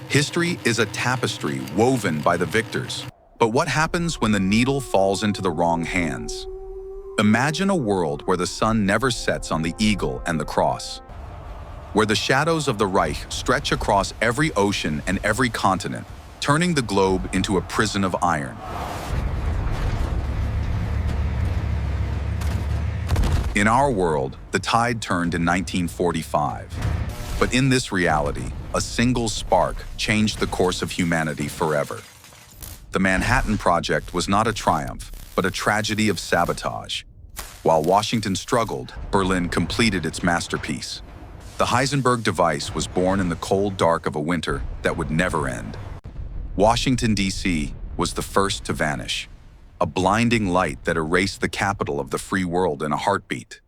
History is a tapestry woven by the victors. But what happens when the needle falls into the wrong hands? Imagine a world where the sun never sets on the eagle and the cross, where the shadows of the Reich stretch across every ocean and every continent, turning the globe into a prison of iron. In our world, the tide turned in 1945. But in this reality, a single spark changed the course of humanity forever. The Manhattan Project was not a triumph, but a tragedy of sabotage. While Washington struggled, Berlin completed its masterpiece. The Heisenberg Device was born in the cold dark of a winter that would never end. Washington, D.C. was the first to vanish, a blinding light that erased the capital of the free world in a heartbeat.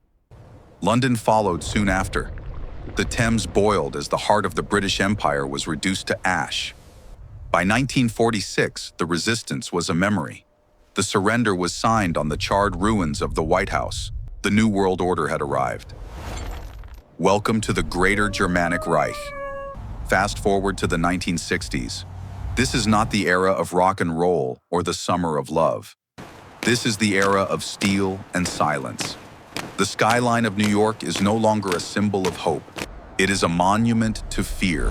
London followed soon after. The Thames boiled as the heart of the British Empire was reduced to ash. By 1946, the resistance was a memory. The surrender was signed on the charred ruins of the White House. The New World Order had arrived. Welcome to the Greater Germanic Reich. Fast forward to the 1960s. This is not the era of rock and roll or the summer of love. This is the era of steel and silence. The skyline of New York is no longer a symbol of hope. It is a monument to fear.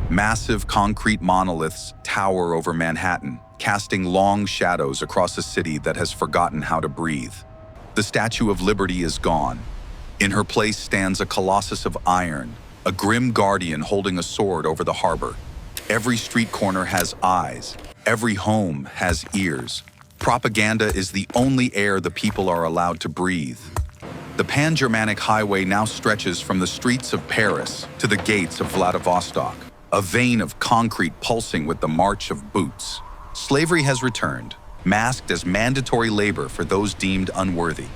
Massive concrete monoliths tower over Manhattan, casting long shadows across a city that has forgotten how to breathe. The Statue of Liberty is gone. In her place stands a colossus of iron, a grim guardian holding a sword over the harbor. Every street corner has eyes. Every home has ears. Propaganda is the only air the people are allowed to breathe. The Pan-Germanic Highway now stretches from the streets of Paris to the gates of Vladivostok, a vein of concrete pulsing with the march of boots. Slavery has returned, masked as mandatory labor for those deemed unworthy.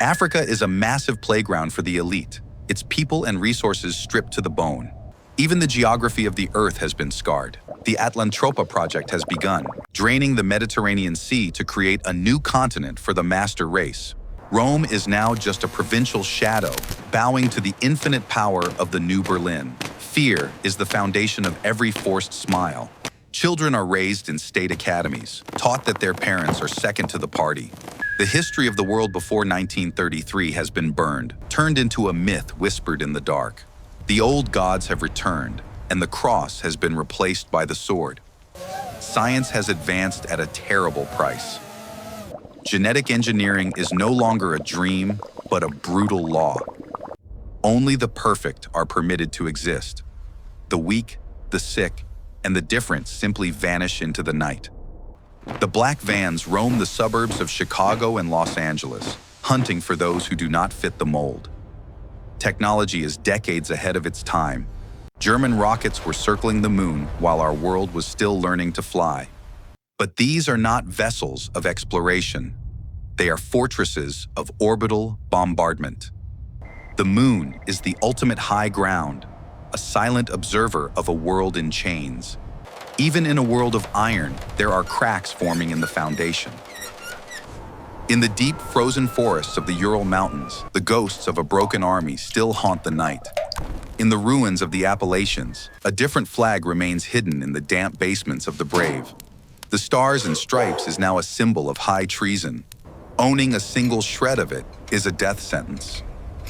Africa is a massive playground for the elite, its people and resources stripped to the bone. Even the geography of the Earth has been scarred. The Atlantropa project has begun, draining the Mediterranean Sea to create a new continent for the master race. Rome is now just a provincial shadow, bowing to the infinite power of the New Berlin. Fear is the foundation of every forced smile. Children are raised in state academies, taught that their parents are second to the party. The history of the world before 1933 has been burned, turned into a myth whispered in the dark. The old gods have returned, and the cross has been replaced by the sword. Science has advanced at a terrible price. Genetic engineering is no longer a dream, but a brutal law. Only the perfect are permitted to exist. The weak, the sick, and the different simply vanish into the night. The black vans roam the suburbs of Chicago and Los Angeles, hunting for those who do not fit the mold. Technology is decades ahead of its time. German rockets were circling the moon while our world was still learning to fly. But these are not vessels of exploration. They are fortresses of orbital bombardment. The moon is the ultimate high ground, a silent observer of a world in chains. Even in a world of iron, there are cracks forming in the foundation. In the deep, frozen forests of the Ural Mountains, the ghosts of a broken army still haunt the night. In the ruins of the Appalachians, a different flag remains hidden in the damp basements of the brave. The Stars and Stripes is now a symbol of high treason. Owning a single shred of it is a death sentence.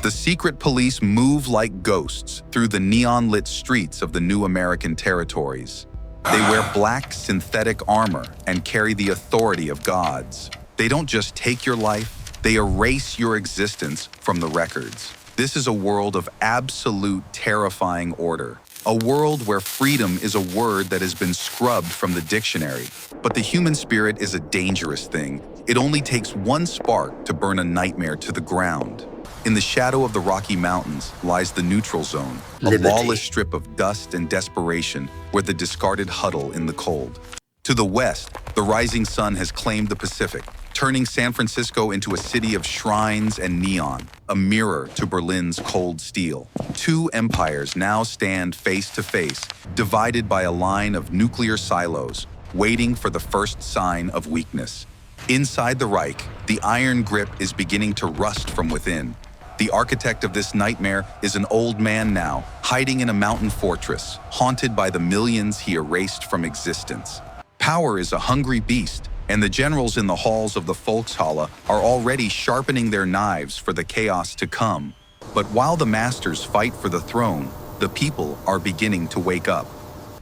The secret police move like ghosts through the neon-lit streets of the new American territories. They wear black synthetic armor and carry the authority of gods. They don't just take your life, they erase your existence from the records. This is a world of absolute terrifying order. A world where freedom is a word that has been scrubbed from the dictionary. But the human spirit is a dangerous thing. It only takes one spark to burn a nightmare to the ground. In the shadow of the Rocky Mountains lies the neutral zone, a lawless strip of dust and desperation where the discarded huddle in the cold. To the west, the rising sun has claimed the Pacific, turning San Francisco into a city of shrines and neon, a mirror to Berlin's cold steel. Two empires now stand face to face, divided by a line of nuclear silos, waiting for the first sign of weakness. Inside the Reich, the iron grip is beginning to rust from within. The architect of this nightmare is an old man now, hiding in a mountain fortress, haunted by the millions he erased from existence. Power is a hungry beast, and the generals in the halls of the Volkshalle are already sharpening their knives for the chaos to come. But while the masters fight for the throne, the people are beginning to wake up.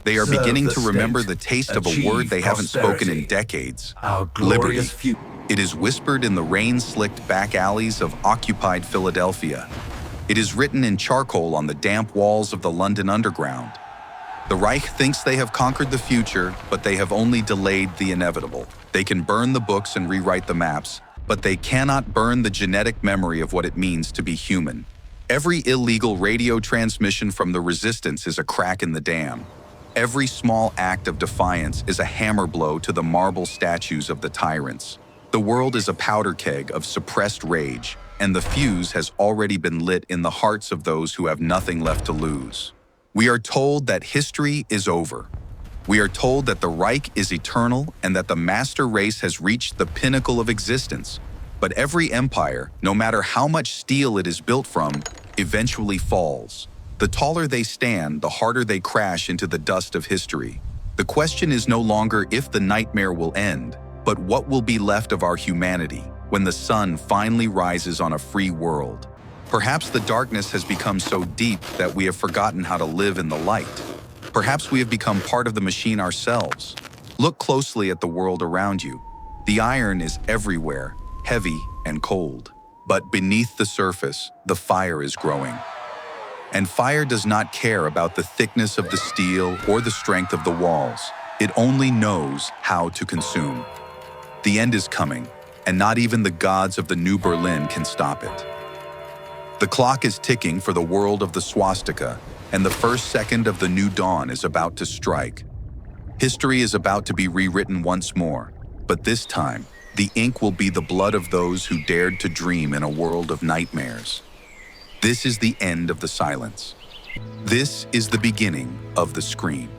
They are beginning to remember the taste of a word they haven't spoken in decades: liberty. It is whispered in the rain-slicked back alleys of occupied Philadelphia. It is written in charcoal on the damp walls of the London Underground. The Reich thinks they have conquered the future, but they have only delayed the inevitable. They can burn the books and rewrite the maps, but they cannot burn the genetic memory of what it means to be human. Every illegal radio transmission from the resistance is a crack in the dam. Every small act of defiance is a hammer blow to the marble statues of the tyrants. The world is a powder keg of suppressed rage, and the fuse has already been lit in the hearts of those who have nothing left to lose. We are told that history is over. We are told that the Reich is eternal and that the master race has reached the pinnacle of existence. But every empire, no matter how much steel it is built from, eventually falls. The taller they stand, the harder they crash into the dust of history. The question is no longer if the nightmare will end, but what will be left of our humanity when the sun finally rises on a free world. Perhaps the darkness has become so deep that we have forgotten how to live in the light. Perhaps we have become part of the machine ourselves. Look closely at the world around you. The iron is everywhere, heavy and cold. But beneath the surface, the fire is growing. And fire does not care about the thickness of the steel or the strength of the walls. It only knows how to consume. The end is coming, and not even the gods of the New Berlin can stop it. The clock is ticking for the world of the swastika, and the first second of the new dawn is about to strike. History is about to be rewritten once more, but this time, the ink will be the blood of those who dared to dream in a world of nightmares. This is the end of the silence. This is the beginning of the scream.